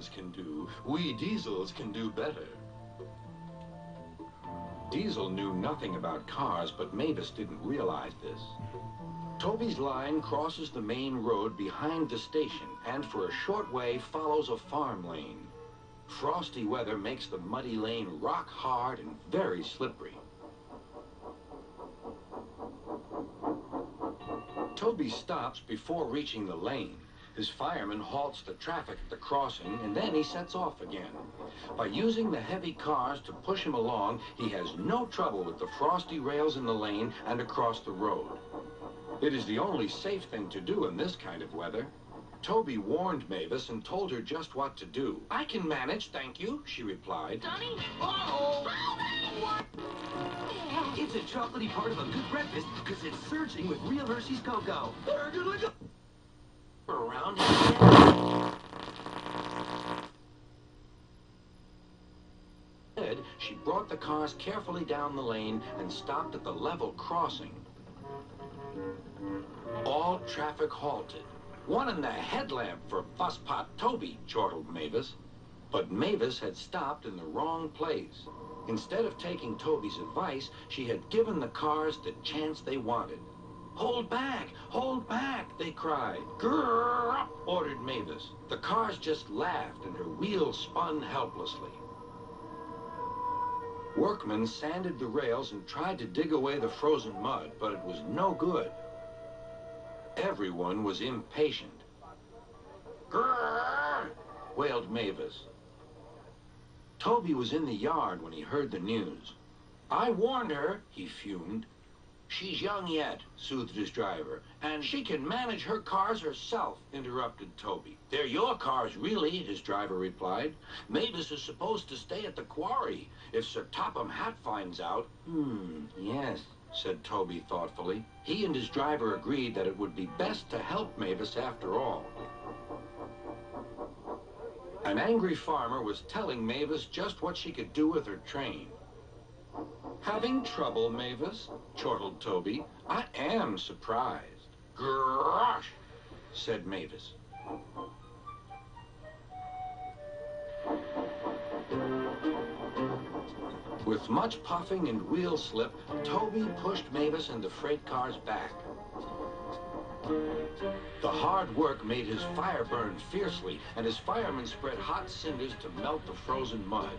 engines can do, we diesels can do better. Diesel knew nothing about cars, but Mavis didn't realize this. Toby's line crosses the main road behind the station and for a short way follows a farm lane. Frosty weather makes the muddy lane rock hard and very slippery. Toby stops before reaching the lane. His fireman halts the traffic at the crossing, and then he sets off again. By using the heavy cars to push him along, he has no trouble with the frosty rails in the lane and across the road. It is the only safe thing to do in this kind of weather. Toby warned Mavis and told her just what to do. "I can manage, thank you," she replied. Sonny? Uh-oh! It's a chocolatey part of a good breakfast because it's surging with real Hershey's cocoa. Around here. She brought the cars carefully down the lane and stopped at the level crossing. All traffic halted. "One in the headlamp for Fusspot Toby," chortled Mavis. But Mavis had stopped in the wrong place. Instead of taking Toby's advice, she had given the cars the chance they wanted. Hold back, they cried. "Grrr!" ordered Mavis. The cars just laughed and her wheels spun helplessly. Workmen sanded the rails and tried to dig away the frozen mud, but it was no good. Everyone was impatient. "Grrr!" wailed Mavis. Toby was in the yard when he heard the news. "I warned her," he fumed. "She's young yet," soothed his driver. "And she can manage her cars herself," interrupted Toby. "They're your cars, really," his driver replied. "Mavis is supposed to stay at the quarry. If Sir Topham Hatt finds out..." Yes," said Toby thoughtfully. He and his driver agreed that it would be best to help Mavis after all. An angry farmer was telling Mavis just what she could do with her train. "Having trouble, Mavis?" chortled Toby. "I am surprised." "Gosh," said Mavis. With much puffing and wheel slip, Toby pushed Mavis and the freight cars back. The hard work made his fire burn fiercely, and his firemen spread hot cinders to melt the frozen mud.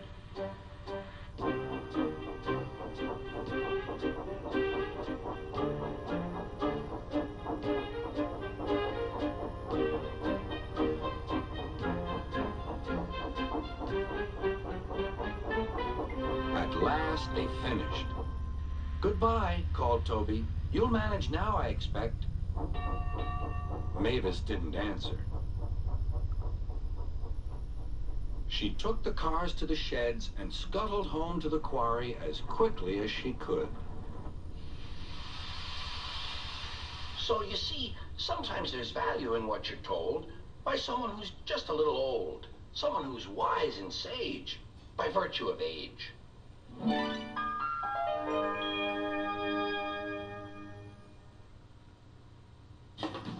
At last, they finished. "Goodbye," called Toby. "You'll manage now, I expect." Mavis didn't answer. She took the cars to the sheds and scuttled home to the quarry as quickly as she could. So you see, sometimes there's value in what you're told by someone who's just a little old, someone who's wise and sage by virtue of age.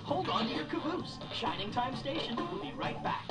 Hold on to your caboose. Shining Time Station will be right back.